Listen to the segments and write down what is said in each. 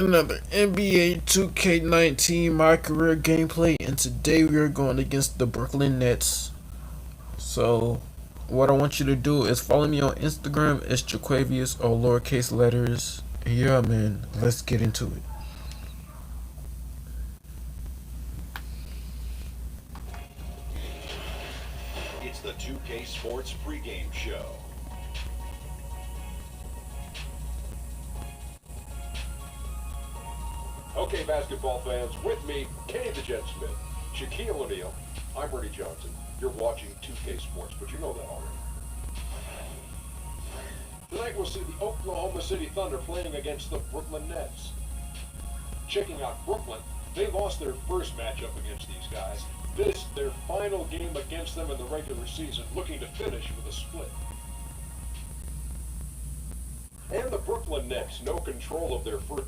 Another NBA 2K19 My Career gameplay, and today we are going against the Brooklyn Nets. So, what I want you to do is follow me on Instagram. It's Jaquavius, or lowercase letters. Yeah, man, let's get into it. It's the 2K Sports pregame show. Okay, basketball fans, with me, Kenny the Jet Smith, Shaquille O'Neal, I'm Bernie Johnson. You're watching 2K Sports, but you know that already. Tonight we'll see the Oklahoma City Thunder playing against the Brooklyn Nets. Checking out Brooklyn, they lost their first matchup against these guys. This, their final game against them in the regular season, looking to finish with a split. And the Brooklyn Nets, no control of their first.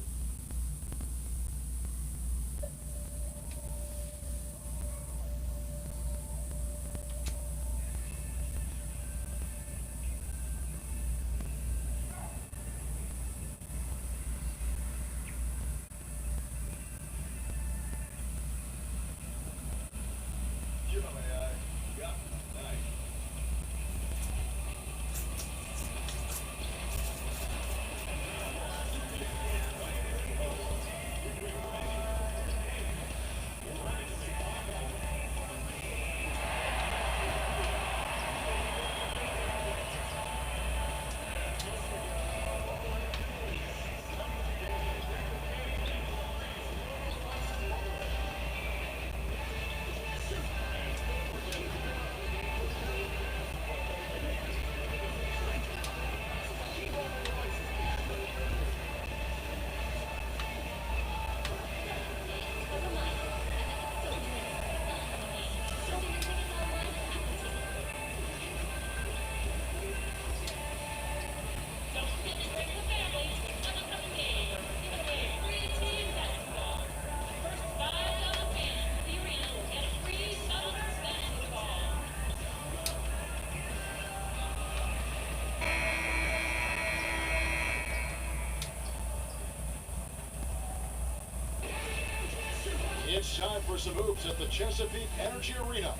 It's time for some hoops at the Chesapeake Energy Arena,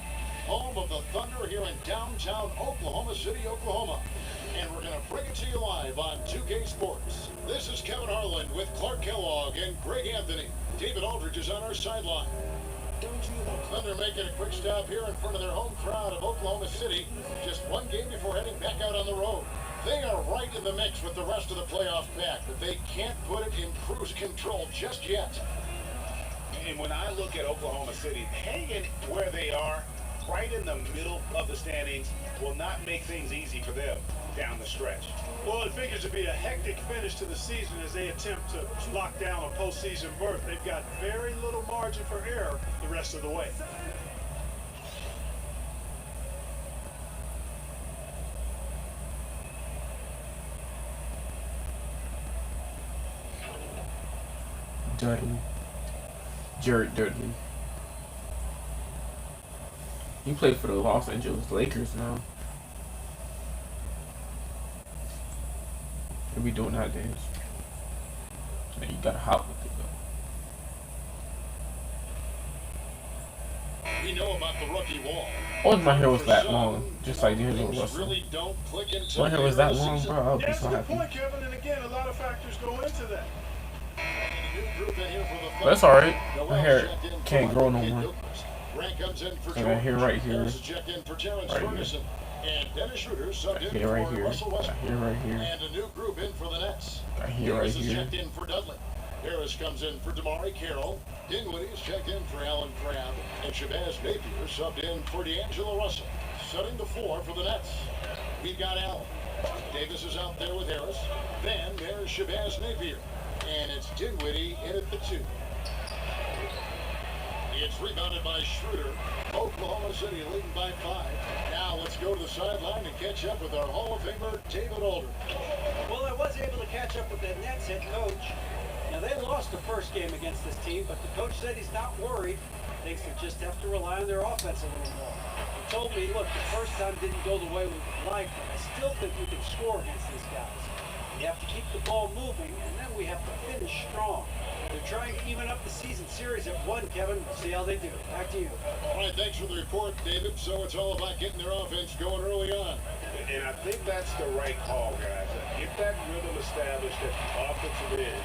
home of the Thunder here in downtown Oklahoma City, Oklahoma. And we're going to bring it to you live on 2K Sports. This is Kevin Harlan with Clark Kellogg and Greg Anthony. David Aldridge is on our sideline. Thunder making a quick stop here in front of their home crowd of Oklahoma City, just one game before heading back out on the road. They are right in the mix with the rest of the playoff pack, but they can't put it in cruise control just yet. And when I look at Oklahoma City, hanging where they are, right in the middle of the standings, will not make things easy for them down the stretch. Well, it figures to be a hectic finish to the season as they attempt to lock down a postseason berth. They've got very little margin for error the rest of the way. Dudley. Jared Dudley. He played for the Los Angeles Lakers now. What we doing nowadays? Man, you got hot with it though. We know about the rookie wall. Oh, if my hair was that long, just like D'Angelo Russell. Really don't click If my hair was that long, bro, I would be That's so a good happy. point, Kevin. And again, a lot of factors go into that. But that's alright. My hair can't grow no more. I got hair right here. Right here. And Dennis Schroeder subbed in Hair right for here. Russell Got Westbrook. hair right here. And a new group in for the Nets. Got hair right Davis is here. checked in for Dudley. Harris comes in for Damari Carroll. Dinwiddie is checked in for Alan Crabb. And Shabazz Napier subbed in for D'Angelo Russell. Setting the floor for the Nets. We've got Allen. Davis is out there with Harris. Then there's Shabazz Napier. And it's Dinwiddie in at the 2. It's rebounded by Schroeder. Oklahoma City leading by 5. Now let's go to the sideline and catch up with our Hall of Famer, David Aldridge. Well, I was able to catch up with the Nets head coach. Now, they lost the first game against this team, but the coach said he's not worried. Thinks they just have to rely on their offense a little more. He told me, look, the first time didn't go the way we would like, but I still think we can score against these guys. You have to keep the ball moving, and then we have to finish strong. They're trying to even up the season series at 1, Kevin. We'll see how they do. Back to you. All right, thanks for the report, David. So it's all about getting their offense going early on. And I think that's the right call, guys. Get that rhythm established at the offensive end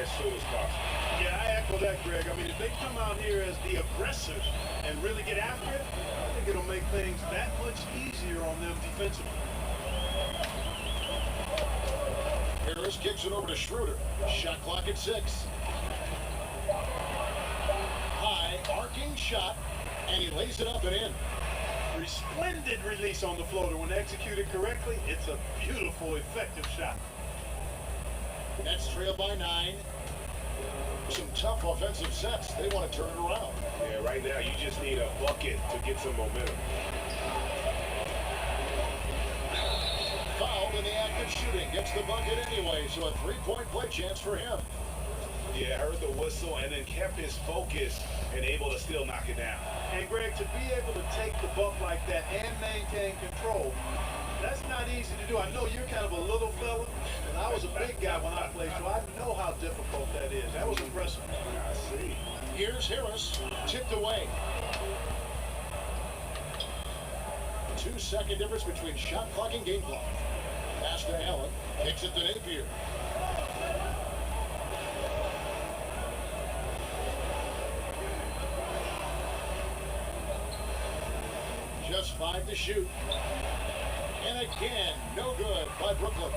as soon as possible. Yeah, I echo that, Greg. I mean, if they come out here as the aggressors and really get after it, I think it'll make things that much easier on them defensively. Harris kicks it over to Schroeder. Shot clock at 6. High, arcing shot, and he lays it up and in. Splendid release on the floater. When executed correctly, it's a beautiful, effective shot. Nets trail by 9. Some tough offensive sets. They want to turn it around. Yeah, right now you just need a bucket to get some momentum. Fouled in the act of shooting. Gets the bucket anyway, so a three-point play chance for him. Yeah, heard the whistle and then kept his focus and able to still knock it down. And Greg, to be able to take the bump like that and maintain control, that's not easy to do. I know you're kind of a little fella, and I was a big guy when I played, so I know how difficult that is. That was impressive. I see. Here's Harris, tipped away. 2-second difference between shot clock and game clock. Pass to Allen, kicks it to Napier. Just 5 to shoot. And again, no good by Brooklyn.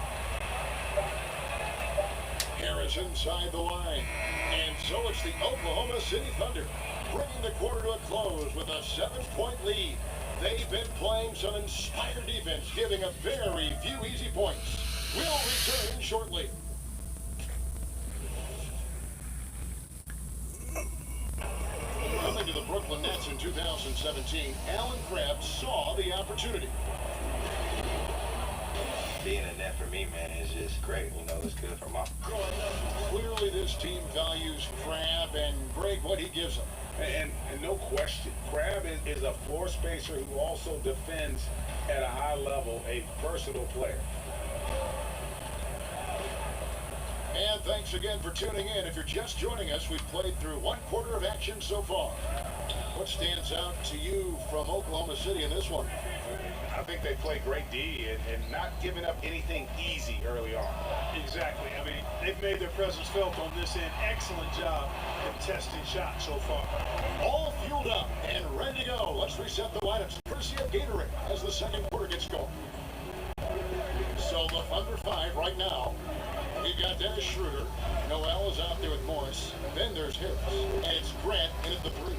Harris inside the line. And so it's the Oklahoma City Thunder bringing the quarter to a close with a 7-point lead. They've been playing some inspired defense, giving up very few easy points. We'll return shortly. Coming to the Brooklyn Nets in 2017, Alan Crabb saw the opportunity. Being a net for me, man, is just great. You know, it's good for my... Clearly, this team values Crabb and Greg what he gives them. And no question, Crabb is a floor spacer who also defends at a high level, a versatile player. And thanks again for tuning in. If you're just joining us, we've played through 1 quarter of action so far. What stands out to you from Oklahoma City in this one? I think they played great D and not giving up anything easy early on. Exactly. I mean, they've made their presence felt on this end. Excellent job contesting shots so far. All fueled up and ready to go. Let's reset the lineups. Courtesy of Gatorade as the second quarter gets going. So the Thunder 5 right now. We've got Dennis Schroeder. Noel is out there with Morris. Then there's Harris. And it's Grant in at the 3.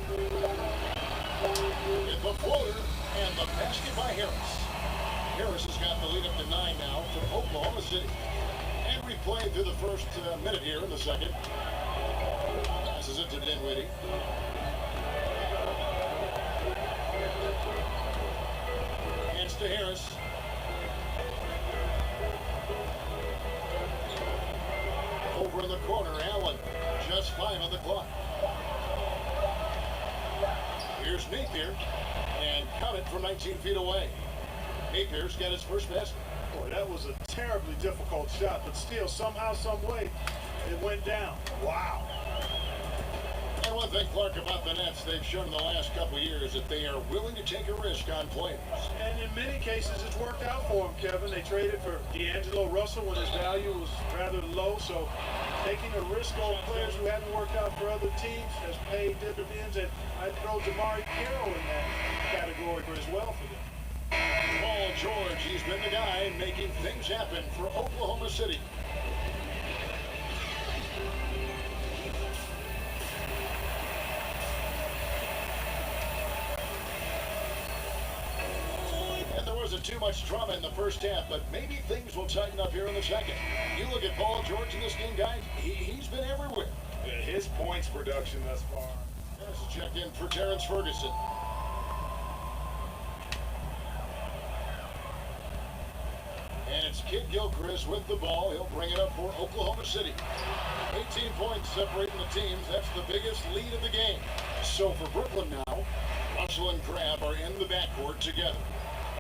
With the floater and the basket by Harris. Harris has got the lead up to 9 now for Oklahoma City. And we played through the first minute here in the second. Passes it to Dinwiddie. Hands to Harris. Over in the corner, Allen. Just 5 on the clock. Here's Napier. And count it from 19 feet away. Napier's got his first basket. Boy, that was a terribly difficult shot, but still, somehow, some way, it went down. Wow. And one thing, Clark, about the Nets, they've shown in the last couple of years that they are willing to take a risk on players. And in many cases, it's worked out for them, Kevin. They traded for D'Angelo Russell when his value was rather low, so taking a risk on players who haven't worked out for other teams has paid dividends, and I'd throw Jamari Carroll in that category as well for them. Paul George, he's been the guy making things happen for Oklahoma City. And there wasn't too much drama in the first half, but maybe things will tighten up here in the second. You look at Paul George in this game, guys, he's been everywhere. His points production thus far. There's a check in for Terrence Ferguson. And it's Kid Gilchrist with the ball. He'll bring it up for Oklahoma City. 18 points separating the teams. That's the biggest lead of the game. So for Brooklyn now, Russell and Crabb are in the backcourt together.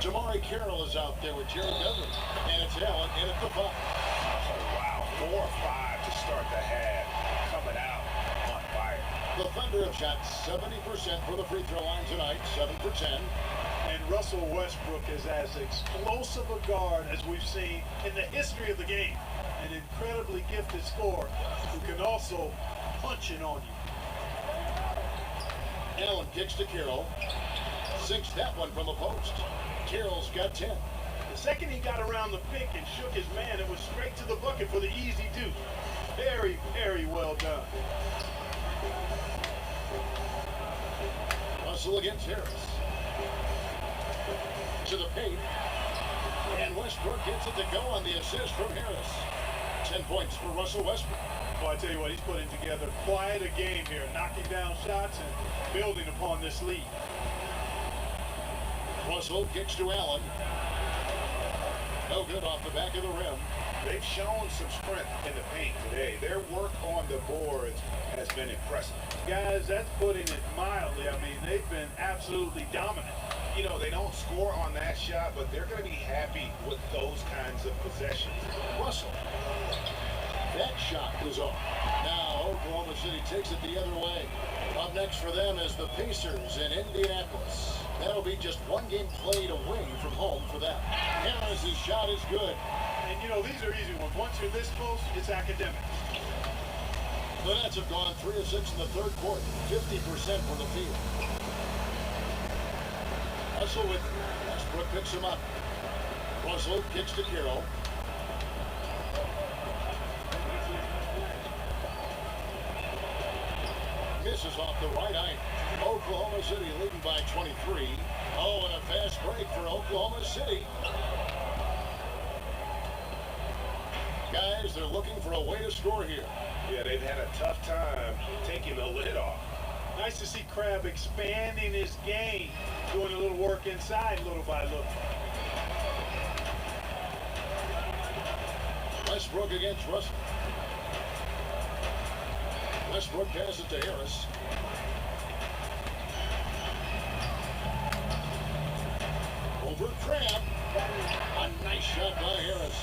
Jamari Carroll is out there with Jared Dudley. And it's Allen in at the 5. Oh, wow, 4 or 5 to start the half. Coming out The Thunder have shot 70% for the free throw line tonight, 7 for 10. And Russell Westbrook is as explosive a guard as we've seen in the history of the game. An incredibly gifted scorer who can also punch it on you. Allen kicks to Carroll. Sinks that one from the post. Carroll's got 10. The second he got around the pick and shook his man, it was straight to the bucket for the easy two. Very, very well done. Russell against Harris. To the paint. And Westbrook gets it to go on the assist from Harris. 10 points for Russell Westbrook. Well, I tell you what, he's putting together quite a game here, knocking down shots and building upon this lead. Russell kicks to Allen. No good off the back of the rim. They've shown some strength in the paint today. Their work on the boards has been impressive. Guys, that's putting it mildly. I mean, they've been absolutely dominant. You know, they don't score on that shot, but they're going to be happy with those kinds of possessions. Russell. That shot was off. Now Oklahoma City takes it the other way. Up next for them is the Pacers in Indianapolis. That'll be just one game played away from home for them. Harris' shot is good. And, you know, these are easy ones. Once you're this close, it's academic. The Nets have gone 3 of 6 in the third quarter, 50% from the field. Russell with Westbrook picks him up. Russell kicks to Carroll. Misses off the right eye. Oklahoma City leading by 23. Oh, and a fast break for Oklahoma City. Guys, they're looking for a way to score here. Yeah, they've had a tough time taking the lid off. Nice to see Crabbe expanding his game, doing a little work inside little by little. Westbrook against Russell. Westbrook passes to Harris. Over Crabbe. A nice shot by Harris.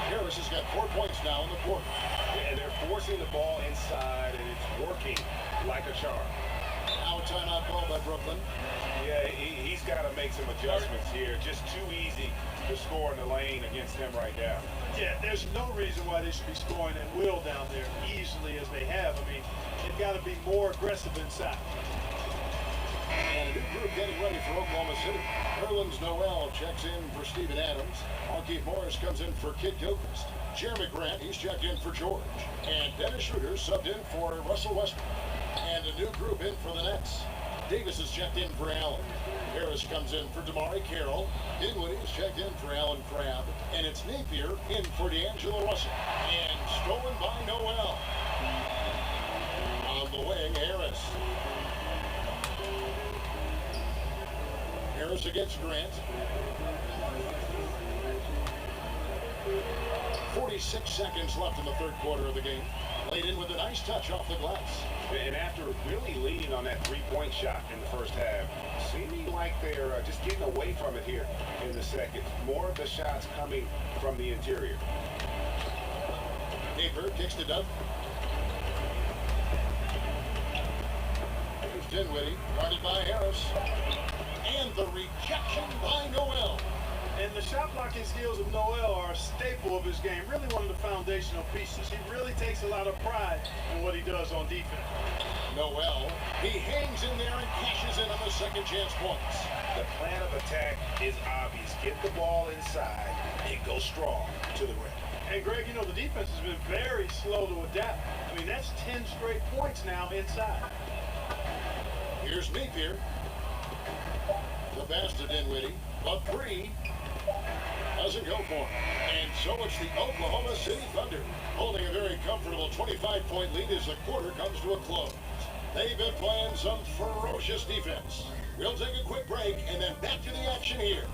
Harris has got 4 points now in the quarter. And they're forcing the ball inside, and it's working like a charm. Now a timeout call by Brooklyn. Yeah, he's got to make some adjustments here. Just too easy to score in the lane against them right now. Yeah, there's no reason why they should be scoring at will down there easily as they have. I mean, they've got to be more aggressive inside. And a new group getting ready for Oklahoma City. Nerlens Noel checks in for Steven Adams. Markieff Morris comes in for Kid Gilchrist. Jeremy Grant, he's checked in for George. And Dennis Schroeder subbed in for Russell Westbrook. And a new group in for the Nets. Davis is checked in for Allen. Harris comes in for Damari Carroll. Dinwiddie is checked in for Allen Crabbe. And it's Napier in for D'Angelo Russell. And stolen by Noel. On the wing, Harris. Harris against Grant. 46 seconds left in the third quarter of the game. Laid in with a nice touch off the glass. And after really leading on that three-point shot in the first half, seeming like they're just getting away from it here in the second. More of the shots coming from the interior. Napier kicks to Doug. Here's Dinwiddie, guarded by Harris. And the rejection by Noel. And the shot blocking skills of Noel are a staple of his game. Really one of the foundational pieces. He really takes a lot of pride in what he does on defense. Noel, he hangs in there and cashes in on the second chance points. The plan of attack is obvious. Get the ball inside and go strong to the rim. And Greg, you know, the defense has been very slow to adapt. I mean, that's 10 straight points now inside. Here's Napier. The pass to Dinwiddie. A three. Doesn't go for him. And so it's the Oklahoma City Thunder holding a very comfortable 25-point lead as the quarter comes to a close. They've been playing some ferocious defense. We'll take a quick break and then back to the action here.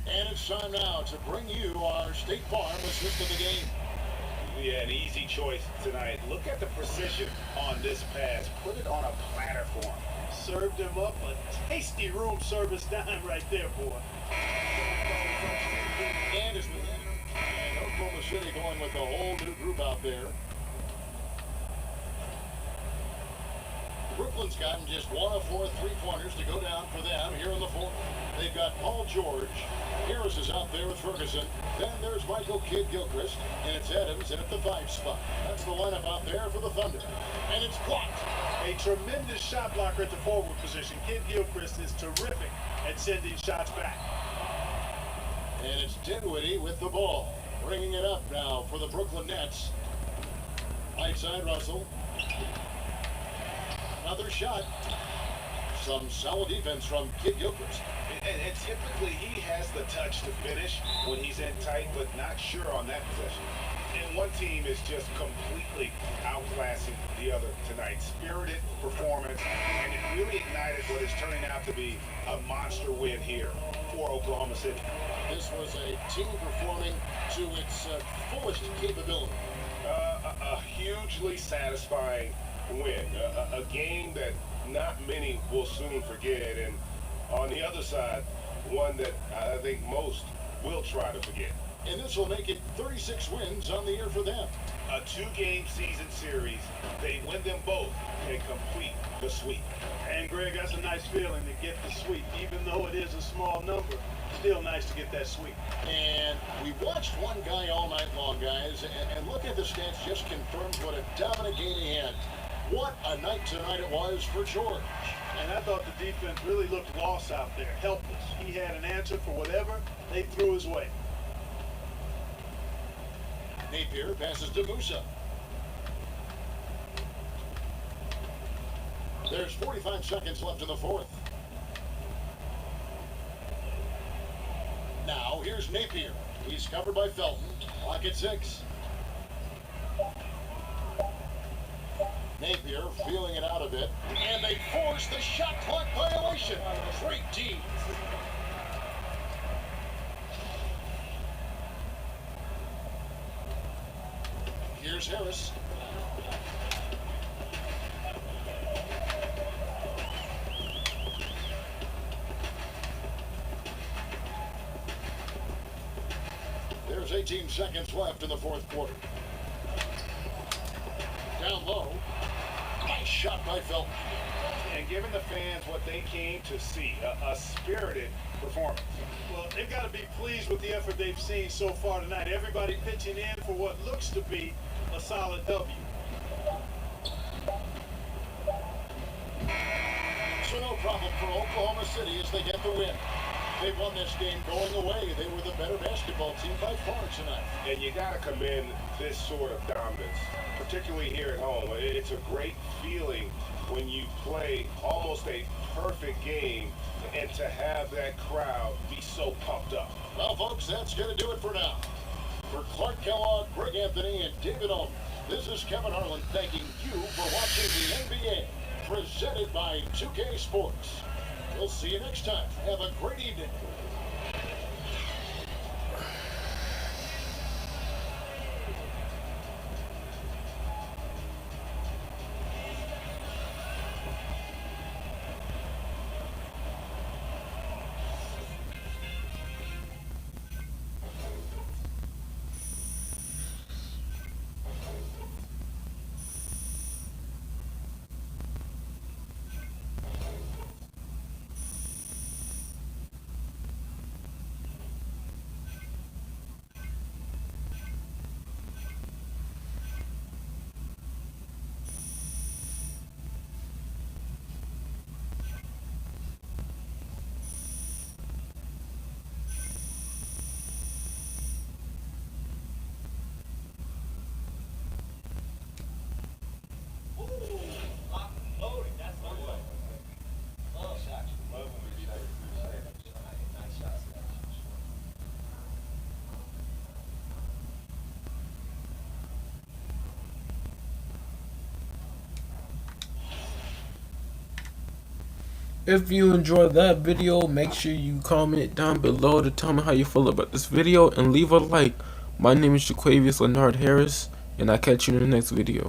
And it's time now to bring you our State Farm assist of the game. Yeah, an easy choice tonight. Look at the precision on this pass. Put it on a platter for him. Served him up a tasty room service dime right there, boy. And as we enter, and Oklahoma City going with a whole new group out there. Brooklyn's gotten just one of 4 3-pointers to go down for them here in the fourth. They've got Paul George. Harris is out there with Ferguson. Then there's Michael Kidd-Gilchrist, and it's Adams in at the 5 spot. That's the lineup out there for the Thunder. And it's blocked. A tremendous shot blocker at the forward position. Kidd-Gilchrist is terrific at sending shots back. And it's Dinwiddie with the ball. Bringing it up now for the Brooklyn Nets. Right side Russell. Another shot. Some solid defense from Kidd-Gilchrist. And typically he has the touch to finish when he's in tight, but not sure on that possession. And one team is just completely outclassing the other tonight. Spirited performance, and it really ignited what is turning out to be a monster win here for Oklahoma City. This was a team performing to its fullest capability. A hugely satisfying win. A game that not many will soon forget, and on the other side, one that I think most will try to forget. And this will make it 36 wins on the year for them. A 2-game season series, they win them both and complete the sweep. And Greg, that's a nice feeling to get the sweep. Even though it is a small number, still nice to get that sweep. And we watched one guy all night long, guys, and look at the stats just confirms what a dominant game he had. What a night tonight it was for George. And I thought the defense really looked lost out there, helpless. He had an answer for whatever they threw his way. Napier passes to Musa. There's 45 seconds left in the fourth. Now, here's Napier. He's covered by Felton. Clock at 6. Napier feeling it out a bit. And they force the shot clock violation. Great D. Here's Harris. There's 18 seconds left in the fourth quarter. Down low. Nice shot by Felton. And giving the fans what they came to see, a spirited performance. Well, they've got to be pleased with the effort they've seen so far tonight. Everybody pitching in for what looks to be a solid W. So no problem for Oklahoma City as they get the win. They won this game going away. They were the better basketball team by far tonight. And you got to commend this sort of dominance, particularly here at home. It's a great feeling when you play almost a perfect game and to have that crowd be so pumped up. Well, folks, that's going to do it for now. For Clark Kellogg, Greg Anthony, and David Owen, this is Kevin Harlan thanking you for watching the NBA, presented by 2K Sports. We'll see you next time. Have a great evening. If you enjoyed that video, make sure you comment down below to tell me how you feel about this video and leave a like. My name is Jaquavius Leonard Harris, and I'll catch you in the next video.